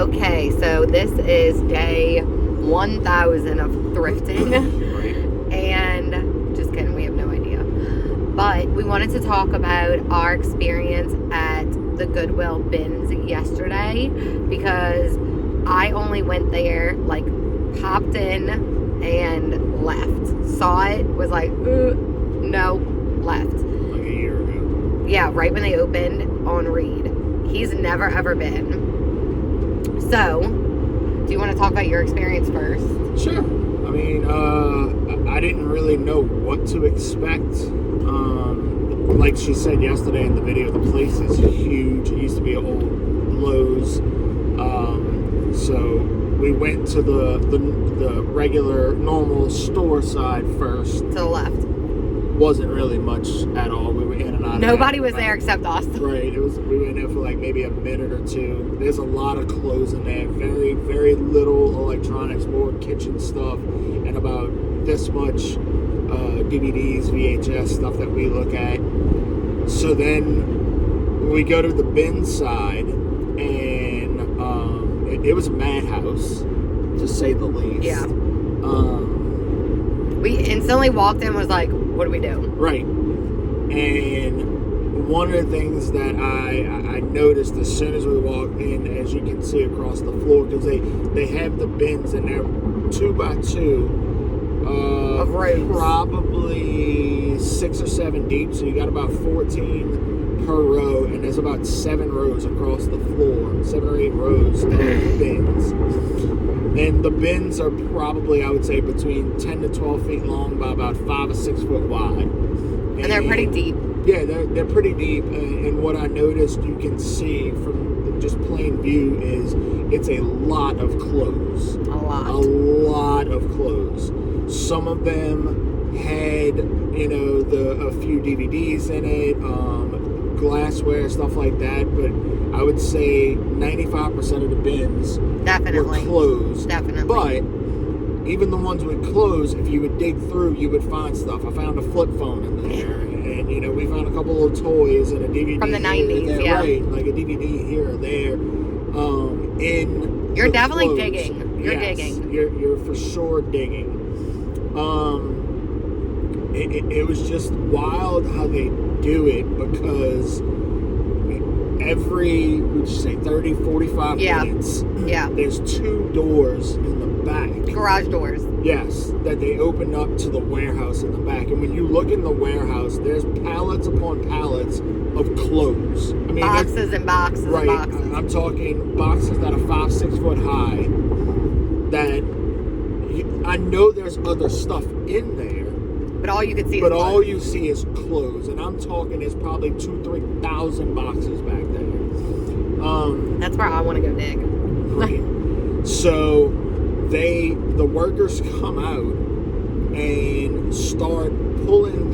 Okay, so this is day 1,000 of thrifting. And just kidding, we have no idea. But we wanted to talk about our experience at the Goodwill bins yesterday because I only went there, like, popped in and left. Saw it, was like, no, left. Like a year ago. Yeah, right when they opened on Reed. He's never ever been. So, do you want to talk about your experience first? Sure. I mean, I didn't really know what to expect. Like she said yesterday in the video, the place is huge. It used to be an old Lowe's. So we went to the regular, normal store side first. To the left. Wasn't really much at all. We were in and out. Nobody was there except us. Right. We were in there for like maybe a minute or two. There's a lot of clothes in there. Very, very little electronics, more kitchen stuff, and about this much DVDs, VHS stuff that we look at. So then we go to the bin side, and it was a madhouse, to say the least. Yeah. We instantly walked in and was like, what do we do? Right. And one of the things that I noticed as soon as we walked in, as you can see across the floor, because they have the bins and they're 2x2 of rows. Probably 6 or 7 deep, so you got about 14 per row, and there's about 7 rows across the floor, 7 or 8 rows of bins. And the bins are probably, I would say, between 10 to 12 feet long by about 5 or 6 foot wide. And they're pretty deep. Yeah, they're pretty deep. And what I noticed you can see from just plain view is it's a lot of clothes. A lot of clothes. Some of them had, a few DVDs in it, glassware, stuff like that. But I would say 95% of the bins definitely were closed. Definitely. But even the ones with clothes, if you would dig through, you would find stuff. I found a flip phone in there, and we found a couple of toys and a DVD from the 90s. There, yeah, right, like a DVD here or there. You're definitely clothes. digging. You're digging. You're for sure digging. It was just wild how they do it, because every, would you say, 30, 45 minutes, there's 2 doors in the back. Garage doors. Yes, that they open up to the warehouse in the back. And when you look in the warehouse, there's pallets upon pallets of clothes. I mean, boxes and boxes right, and boxes. I'm talking boxes that are 5, 6 foot high, that I know there's other stuff in there. But all you can see is clothes. All you see is clothes. And I'm talking there's probably 2,000-3,000 boxes back there. That's where I want to go dig. Right. So the workers come out and start pulling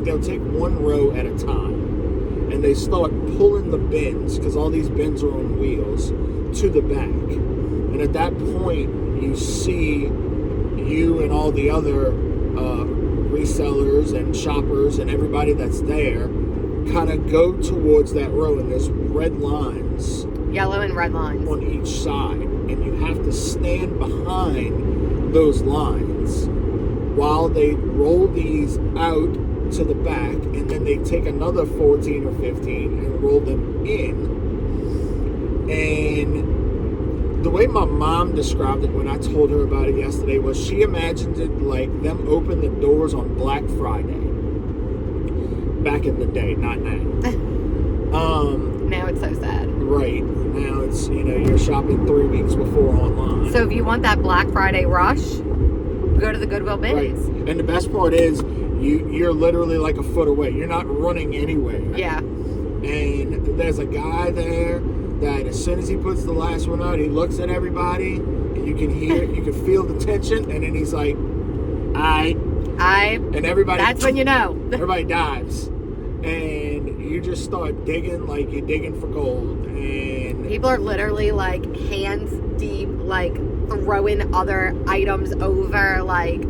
they'll take 1 row at a time. And they start pulling the bins, because all these bins are on wheels, to the back. And at that point, you see you and all the other resellers and shoppers and everybody that's there kind of go towards that row, and there's red lines, yellow and red lines on each side, and you have to stand behind those lines while they roll these out to the back, and then they take another 14 or 15 and roll them in. And the way my mom described it when I told her about it yesterday was she imagined it like them open the doors on Black Friday. Back in the day, not now. Now it's so sad. Right. Now it's, you're shopping 3 weeks before online. So if you want that Black Friday rush, go to the Goodwill bins. Right. And the best part is you're literally like a foot away. You're not running anywhere. Yeah. And there's a guy there that as soon as he puts the last one out, he looks at everybody, and you can feel the tension, and then he's like, and everybody, that's when you know. Everybody dives. And you just start digging like you're digging for gold. And people are literally like hands deep, like throwing other items over, like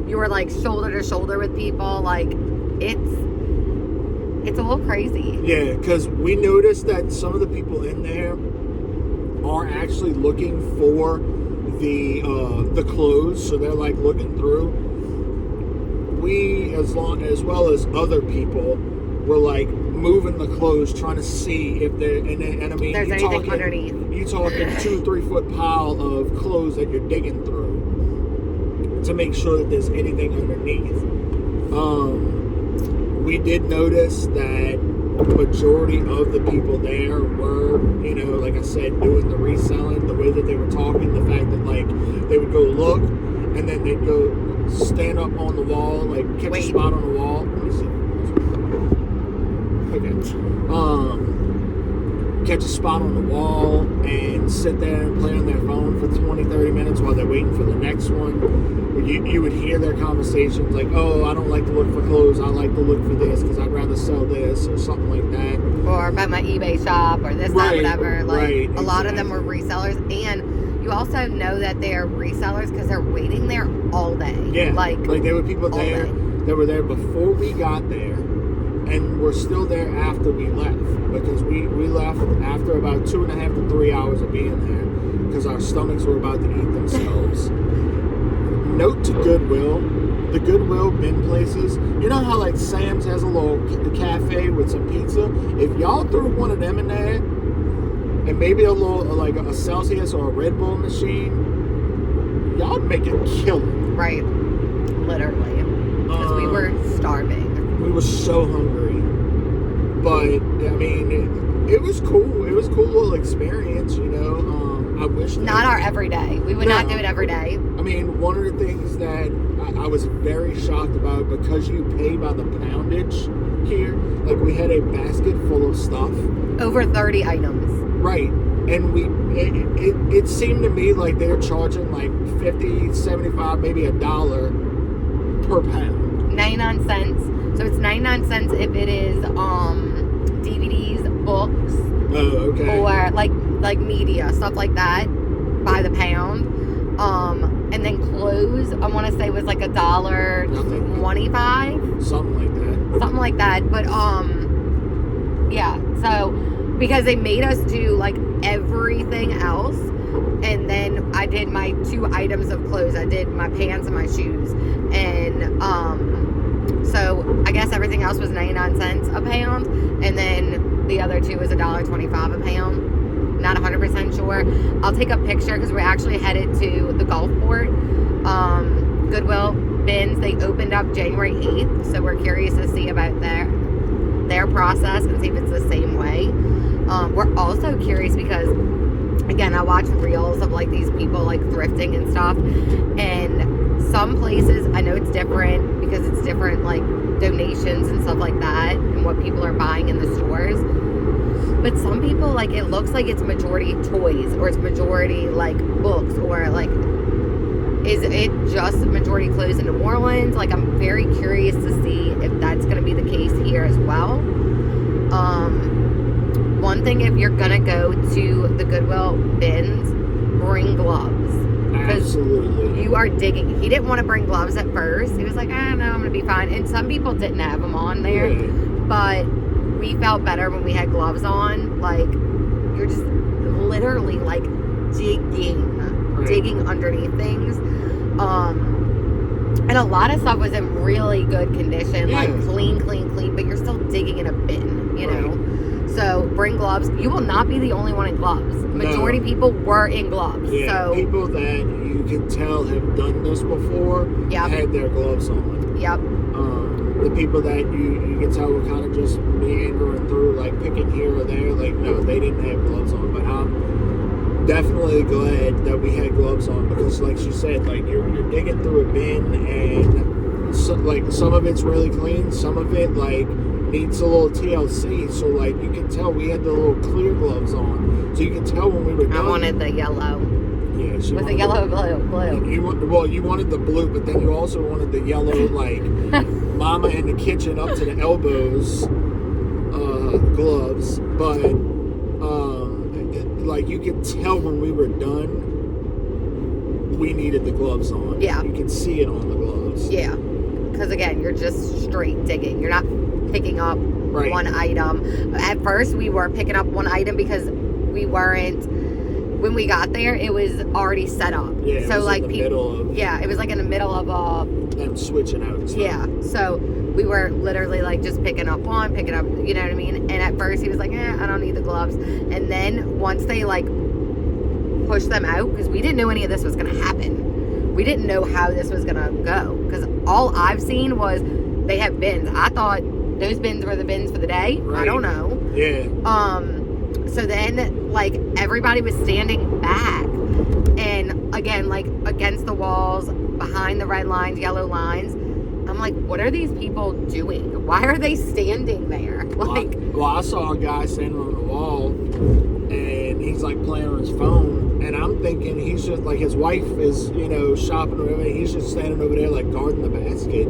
you were like shoulder to shoulder with people. Like it's a little crazy. Yeah, because we noticed that some of the people in there are actually looking for the clothes, so they're like looking through. We, as well as other people, were like moving the clothes, trying to see if there. And I mean, there's anything underneath. You talking 2-3 foot pile of clothes that you're digging through to make sure that there's anything underneath. We did notice that majority of the people there were, you know, like I said, doing the reselling. The way that they were talking, the fact that like they would go look, and then they'd go stand up on the wall, like catch a spot on the wall. Let me see. Okay. Catch a spot on the wall and sit there and play on their phone for 20-30 minutes while they're waiting for the next one. You would hear their conversations like, oh, I don't like to look for clothes, I like to look for this because I'd rather sell this or something like that. Or about my eBay shop or this, that, whatever. Like, a lot of them were exactly. resellers. And you also know that they're resellers because they're waiting there all day. Yeah. Like there were people there that were there before we got there and were still there after we left. Because we left after about 2.5 to 3 hours of being there because our stomachs were about to eat themselves. Note to Goodwill, the Goodwill bin places, you know how like Sam's has a little cafe with some pizza? If y'all threw one of them in there and maybe a little like a Celsius or a Red Bull machine, y'all make it killer. Right. Literally. Because we were starving. We were so hungry. But, I mean, it was cool. It was a cool little experience, you know. I wish that... Not our everyday. We would not do it every day. I mean, one of the things that I was very shocked about, because you pay by the poundage here, like we had a basket full of stuff. Over 30 items. Right. And it seemed to me like they were charging like 50, 75, maybe $1 per pound. 99 cents. So it's 99 cents if it is DVDs, books, okay. or like media, stuff like that, by the pound. And then clothes, I want to say was like $1.25. Something like that. But yeah. So because they made us do like everything else, and then I did my 2 items of clothes. I did my pants and my shoes, and so I guess everything else was 99 cents a pound, and then the other 2 was $1.25 a pound. Not 100% sure. I'll take a picture because we're actually headed to the Gulfport. Goodwill bins, they opened up January 8th, so we're curious to see about their process and see if it's the same way. We're also curious because, again, I watch reels of like these people like thrifting and stuff, and some places, I know it's different because it's different like donations and stuff like that and what people are buying in the stores. But some people, like, it looks like it's majority toys or it's majority like books, or like, is it just majority clothes in New Orleans? Like, I'm very curious to see if that's going to be the case here as well. One thing, if you're going to go to the Goodwill bins, bring gloves. Absolutely. You are digging. He didn't want to bring gloves at first. He was like, no, I'm going to be fine. And some people didn't have them on there. Yeah. But we felt better when we had gloves on. Like, you're just literally, like, digging underneath things. And a lot of stuff was in really good condition. Yeah. Like, clean, but you're still digging in a bin, you know? So bring gloves. You will not be the only one in gloves. Majority people were in gloves. Yeah, so people that you can tell have done this before had their gloves on. Yep. The people that you can tell were kind of just meandering through, like picking here or there, like no, they didn't have gloves on. But I'm definitely glad that we had gloves on because, like she said, like you're digging through a bin and like some of it's really clean, some of it like needs a little TLC, so like you can tell we had the little clear gloves on, so you can tell when we were done. I wanted the yellow. Yeah, she was it yellow or blue? You wanted the blue, but then you also wanted the yellow, like mama in the kitchen up to the elbows gloves. But like you can tell when we were done, we needed the gloves on. Yeah, you can see it on the gloves. Yeah, because again, you're just straight digging. You're not picking up one item. At first we were picking up one item because we weren't when we got there, it was already set up. Yeah, it so was like in the middle of yeah, it was like in the middle of them switching out and stuff. yeah. So we were literally like just picking up, you know what I mean? And at first he was like, I don't need the gloves. And then once they like pushed them out, because we didn't know any of this was going to happen. We didn't know how this was going to go. Because all I've seen was they have bins. I thought those bins were the bins for the day. Right. I don't know. Yeah. So then like everybody was standing back. And again, like against the walls, behind the red lines, yellow lines. I'm like, what are these people doing? Why are they standing there? Like, well, I saw a guy standing on the wall, and he's like playing on his phone, and I'm thinking he's just like, his wife is, you know, shopping or whatever. He's just standing over there like guarding the basket.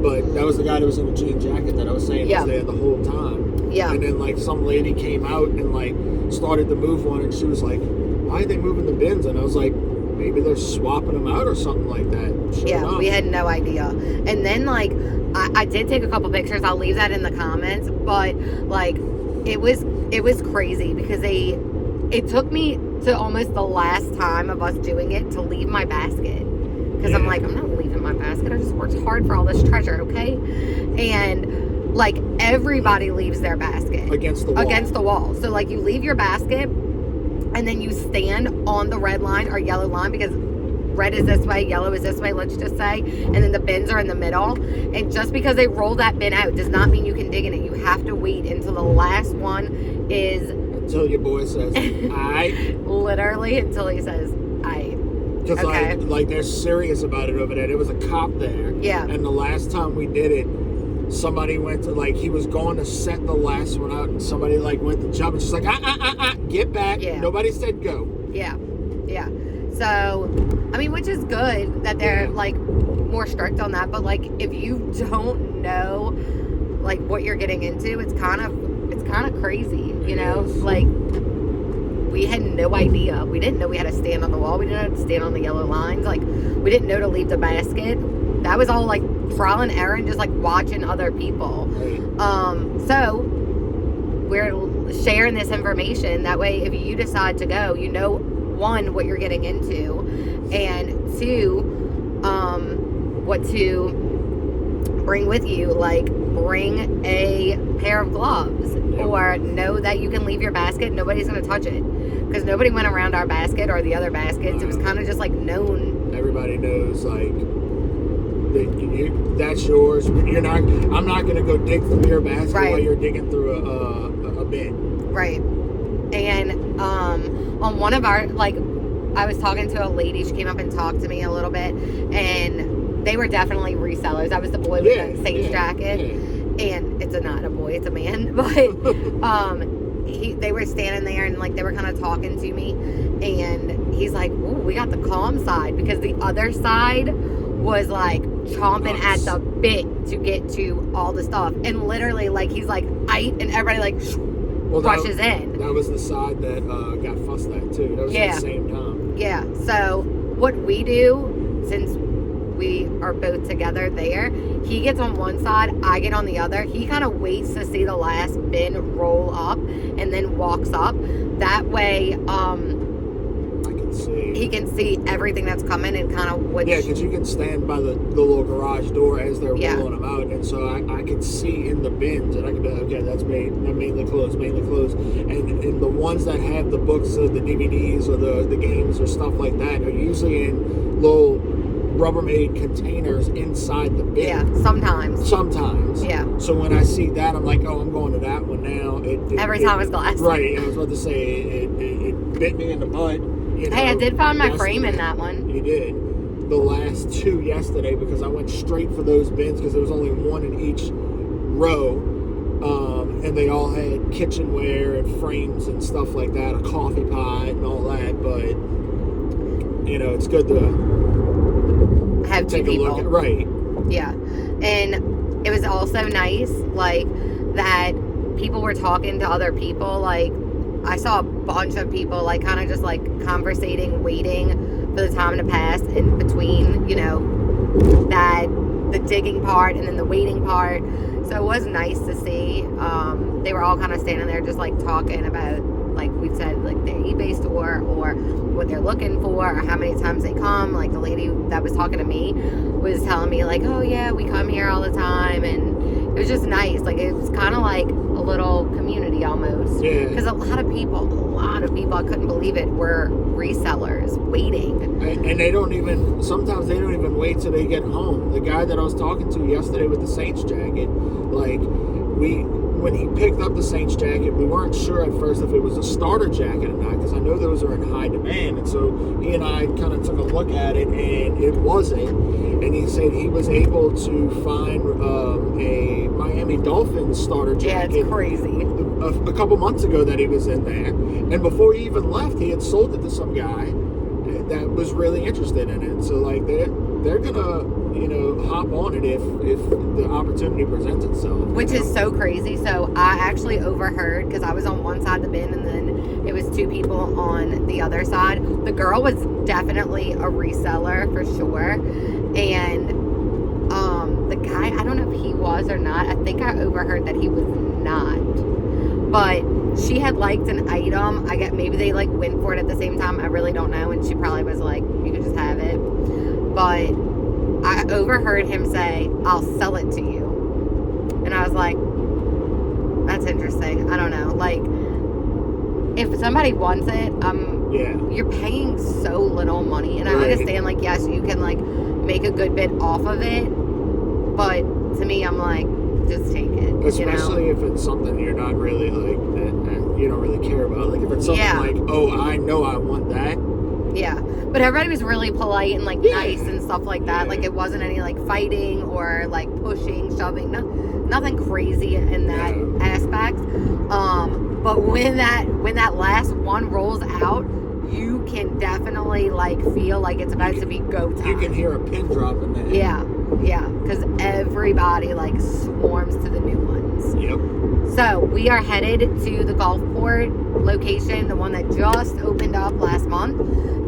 But that was the guy that was in a jean jacket that I was saying was there the whole time. Yeah. And then like some lady came out and like started to move one, and she was like, why are they moving the bins? And I was like, maybe they're swapping them out or something like that. Sure enough. We had no idea. And then like I did take a couple pictures. I'll leave that in the comments. But like it was crazy because it took me to almost the last time of us doing it to leave my basket. Because I'm like, I'm not leaving my basket. I just worked hard for all this treasure, okay? And like everybody leaves their basket against the wall. So like you leave your basket and then you stand on the red line or yellow line, because red is this way, yellow is this way, let's just say, and then the bins are in the middle. And just because they roll that bin out does not mean you can dig in it. You have to wait until the last one is... Until your boy says, aight. Literally until he says, aight. Because like they're serious about it over there. There was a cop there. Yeah. And the last time we did it, somebody went to, like, he was going to set the last one out, and somebody like went to jump, and she's like, get back. Yeah. Nobody said go. Yeah. So, I mean, which is good that they're like more strict on that, but like if you don't know like what you're getting into, it's kind of crazy, you know? Like we had no idea. We didn't know we had to stand on the wall. We didn't know how to stand on the yellow lines. Like we didn't know to leave the basket. That was all like trial and error and just like watching other people. Right. So we're sharing this information. That way, if you decide to go, you know, one, what you're getting into, and two, what to bring with you. Like bring a pair of gloves, or know that you can leave your basket. Nobody's going to touch it, because nobody went around our basket or the other baskets. It was kind of just like known. Everybody knows, like, that's yours. I'm not going to go dig through your basket while you're digging through a bin. Right. And on one of our, like, I was talking to a lady. She came up and talked to me a little bit, and they were definitely resellers. That was the boy with the sage jacket. Yeah. And it's not a boy, it's a man. But they were standing there, and like they were kind of talking to me, and he's like, "Ooh, we got the calm side," because the other side was like chomping at the bit to get to all the stuff. And literally, like, he's like, and everybody like rushes in. That was the side that got fussed at too. That was at the same time. Yeah. So what we do, since we are both together there, he gets on one side, I get on the other. He kind of waits to see the last bin roll up and then walks up. That way, he can see everything that's coming and kind of which... Yeah, because you can stand by the little garage door as they're rolling them out, and so I could see in the bins, and I could be like, okay, that's mainly closed. And the ones that have the books or the DVDs or the games or stuff like that are usually in little Rubbermaid containers inside the bin. Yeah, sometimes. Yeah. So when I see that, I'm like, oh, I'm going to that one now. Every time it's glass. Right, I was about to say, it bit me in the butt. You know, hey, I did find my frame in that one. You did. The last two yesterday, because I went straight for those bins because there was only one in each row, and they all had kitchenware and frames and stuff like that, a coffee pot and all that. But you know, it's good to have take two a people. look at right. Yeah, and it was also nice, like that people were talking to other people. Like I saw a bunch of people like kind of just like conversating, waiting for the time to pass in between, you know, that the digging part and then the waiting part. So it was nice to see. They were all kind of standing there just like talking about, like we said, like they eBay store or what they're looking for or how many times they come. Like the lady that was talking to me was telling me like, oh yeah, we come here all the time, and it was just nice. Like it was kind of like a little community almost. Yeah. Because a lot of people, I couldn't believe it, were resellers waiting. And they don't even, sometimes they don't even wait till they get home. The guy that I was talking to yesterday with the Saints jacket, like, when he picked up the Saints jacket, we weren't sure at first if it was a starter jacket or not, because I know those are in high demand. And so he and I kind of took a look at it, and it wasn't. And he said he was able to find a Miami Dolphins starter jacket. Yeah, it's crazy. A couple months ago that he was in there. And before he even left, he had sold it to some guy that was really interested in it. So, like, they're gonna, hop on it if the opportunity presents itself. Which is so crazy. So I actually overheard, because I was on one side of the bin and then it was two people on the other side. The girl was definitely a reseller for sure. And the guy, I don't know if he was or not. I think I overheard that he was not. But she had liked an item. I get maybe they like went for it at the same time. I really don't know. And she probably was like, you can just have it. But I overheard him say, I'll sell it to you. And I was like, that's interesting. I don't know. Like, if somebody wants it, you're paying so little money. And I understand, like, yes, you can, like, make a good bit off of it. But to me, I'm like, just take it. Especially if it's something you're not really, like, that you don't really care about. Like, if it's something like, oh, I know I want that. Yeah. But everybody was really polite and, like, nice and stuff like that. Like, it wasn't any, like, fighting or, like, pushing, shoving. Nothing crazy in that aspect. But when that last one rolls out, you can definitely, like, feel like it's about to be go time. You can hear a pin drop in there. Yeah. Yeah. Because everybody, like, swarms to the new ones. Yep. So, we are headed to the Gulfport location, the one that just opened up last month,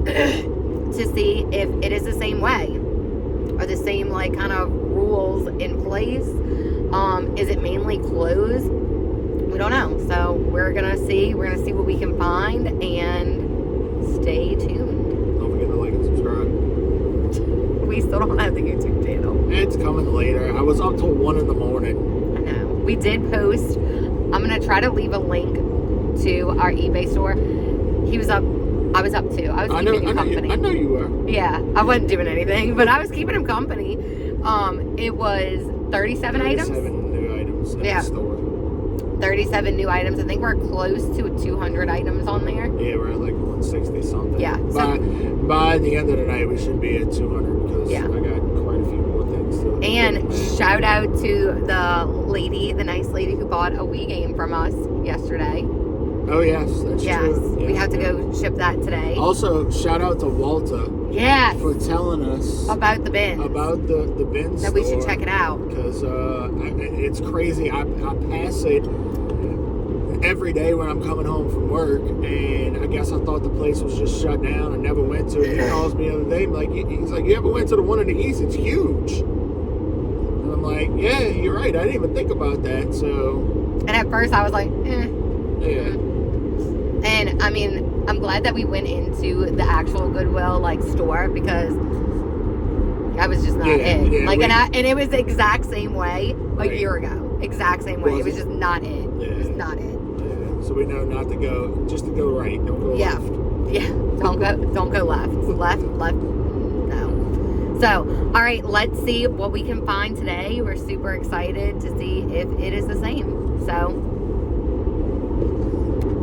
to see if it is the same way. Are the same, like, kind of rules in place? Is it mainly closed? We don't know. So, we're going to see. We're going to see what we can find, and stay tuned. Don't forget to like and subscribe. We still don't have the YouTube channel. It's coming later. I was up till 1 in the morning. I know. We did post. I'm going to try to leave a link to our eBay store. He was up. I was up too. I was keeping him company. I know you were. Yeah. I wasn't doing anything, but I was keeping him company. It was 37 items. 37 new items in the store. 37 new items. I think we're close to 200 items on there. Yeah, we're at like 160 something. Yeah. By the end of the night, we should be at 200 because I got quite a few more things to do. And shout out to the nice lady who bought a Wii game from us yesterday. Oh, yes. That's true. Yes. We have to go ship that today. Also, shout out to Walter. Yes. For telling us about the bins. About the bins that we should check it out. Because it's crazy. I pass it every day when I'm coming home from work, and I guess I thought the place was just shut down. I never went to it. He calls me the other day, he's like, you ever went to the one in the east? It's huge. And I'm like, yeah, you're right. I didn't even think about that. So. And at first I was like, Yeah. And I mean, I'm glad that we went into the actual Goodwill like store, because I was just not in. Yeah, like, and it was the exact same way a year ago. Exact same way. It was just not it. Yeah. It was not it. Yeah. So we know not to go, just to go right. Don't go left. Yeah. Don't go left. Left. No. So, all right, let's see what we can find today. We're super excited to see if it is the same. So,